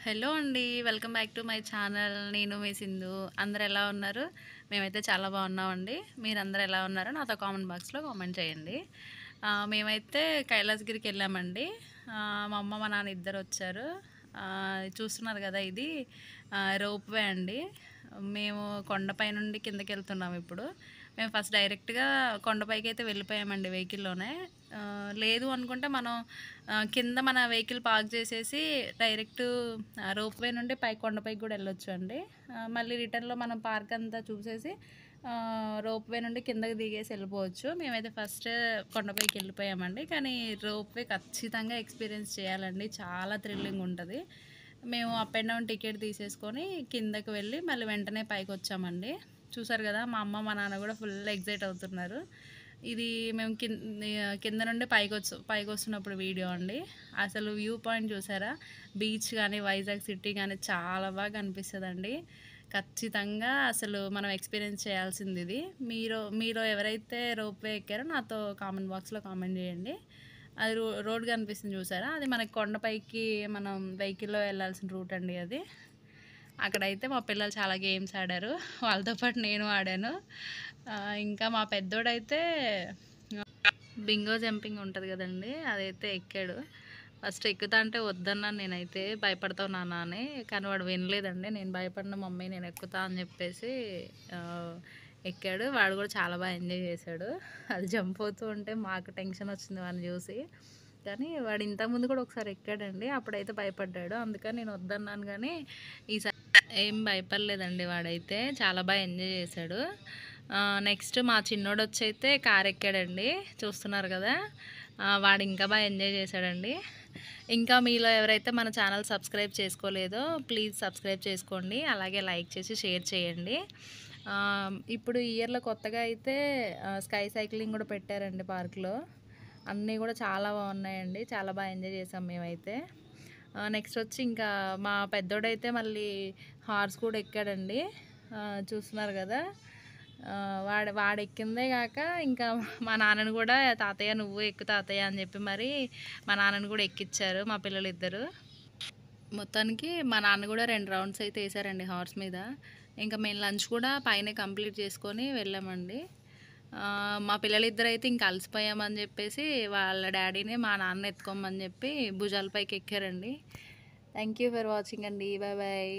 Hello అండి. Welcome back to my channel. నేను మీ సింధు. అందరూ ఎలా ఉన్నారు? మేమైతే చాలా బాగున్నామండి. మీరందరూ ఎలా ఉన్నారో నాతో కామెంట్ బాక్స్‌లో కామెంట్ చేయండి. మేమైతే కైలాసగిరికి వెళ్ళామండి. మా అమ్మ, మా నాన్న ఇద్దరొచ్చారు. చూస్తున్నారు కదా, ఇది రోప్‌వే అండి. మేము కొండపై నుండి కిందకెళ్తున్నాం ఇప్పుడు. మేము ఫస్ట్ డైరెక్ట్‌గా కొండపైకైతే వెళ్ళిపోయామండి వెహికల్‌లోనే. లేదు అనుకుంటే మనం కింద మన వెహికల్ పార్క్ చేసేసి డైరెక్ట్ రోప్‌వే నుండి కొండపైకి కూడా వెళ్ళొచ్చు అండి. మళ్ళీ రిటర్న్‌లో మనం పార్క్ అంతా చూసేసి రోప్‌వే నుండి కిందకి దిగేసి వెళ్ళిపోవచ్చు. మేమైతే ఫస్ట్ కొండపైకి వెళ్ళిపోయామండి. కానీ రోప్‌వే ఖచ్చితంగా ఎక్స్పీరియన్స్ చేయాలండి. చాలా థ్రిల్లింగ్ ఉంటుంది. మేము అప్ అండ్ డౌన్ టికెట్ తీసేసుకొని కిందకి వెళ్ళి మళ్ళీ వెంటనే పైకి వచ్చామండి. చూసారు కదా, మా అమ్మ మా నాన్న కూడా ఫుల్ ఎగ్జైట్ అవుతున్నారు. ఇది మేము కింద నుండి పైకి వస్తున్నప్పుడు వీడియో అండి. అసలు వ్యూ పాయింట్ చూసారా? బీచ్ కానీ వైజాగ్ సిటీ కానీ చాలా బాగా అనిపిస్తుందండి. ఖచ్చితంగా అసలు మనం ఎక్స్పీరియన్స్ చేయాల్సింది ఇది. మీరు ఎవరైతే రోప్‌వే ఎక్కారో నాతో కామెంట్ బాక్స్‌లో కామెంట్ చేయండి. అది రోడ్ కనిపిస్తుంది చూసారా? అది మనకి కొండపైకి మనం వెహికల్‌లో వెళ్ళాల్సిన రూట్ అండి అది. అక్కడైతే మా పిల్లలు చాలా గేమ్స్ ఆడారు. వాళ్ళతో పాటు నేను ఆడాను. ఇంకా మా పెద్దోడైతే బింగో జంపింగ్ ఉంటుంది కదండి, అదైతే ఎక్కాడు. ఫస్ట్ ఎక్కుతా అంటే వద్దన్నాను నేనైతే, భయపడతావు నాన్న అని. కానీ వాడు వినలేదండి. నేను భయపడిన మమ్మీ నేను ఎక్కుతా అని చెప్పేసి ఎక్కాడు. వాడు కూడా చాలా బాగా ఎంజాయ్ చేశాడు. అది జంప్ అవుతూ ఉంటే మాకు టెన్షన్ వచ్చింది వాడిని చూసి. కానీ వాడు ఇంతకుముందు కూడా ఒకసారి ఎక్కాడండి, అప్పుడైతే భయపడ్డాడు. అందుకని నేను వద్దన్నాను. కానీ ఈసారి ఏం భయపడలేదండి, వాడైతే చాలా బాగా ఎంజాయ్ చేశాడు. నెక్స్ట్ మా చిన్నోడు వచ్చి అయితే కార్ ఎక్కాడండి, చూస్తున్నారు కదా. వాడు ఇంకా బాగా ఎంజాయ్ చేశాడండి. ఇంకా మీలో ఎవరైతే మన ఛానల్ సబ్స్క్రైబ్ చేసుకోలేదో ప్లీజ్ సబ్స్క్రైబ్ చేసుకోండి. అలాగే లైక్ చేసి షేర్ చేయండి. ఇప్పుడు ఈ ఇయర్లో కొత్తగా అయితే స్కై సైక్లింగ్ కూడా పెట్టారండి పార్క్లో. అన్నీ కూడా చాలా బాగున్నాయండి. చాలా బాగా ఎంజాయ్ చేసాం మేమైతే. నెక్స్ట్ వచ్చి ఇంకా మా పెద్దోడైతే మళ్ళీ హార్స్ కూడా ఎక్కాడండి. చూస్తున్నారు కదా. వాడెక్కిందే కాక ఇంకా మా నాన్నని కూడా, తాతయ్య నువ్వు ఎక్కు తాతయ్య అని చెప్పి మరి మా నాన్నని కూడా ఎక్కిచ్చారు మా పిల్లలు ఇద్దరు. మొత్తానికి మా నాన్న కూడా 2 రౌండ్స్ అయితే వేసారండి హార్స్ మీద. ఇంకా మేము లంచ్ కూడా పైన కంప్లీట్ చేసుకొని వెళ్ళామండి. మా పిల్లలిద్దరు అయితే ఇంకా అలసిపోయామని చెప్పేసి వాళ్ళ డాడీని మా నాన్న ఎత్తుకోమని చెప్పి భుజాలపైకి ఎక్కారండి. థ్యాంక్ యూ ఫర్ వాచింగ్ అండి. Bye bye.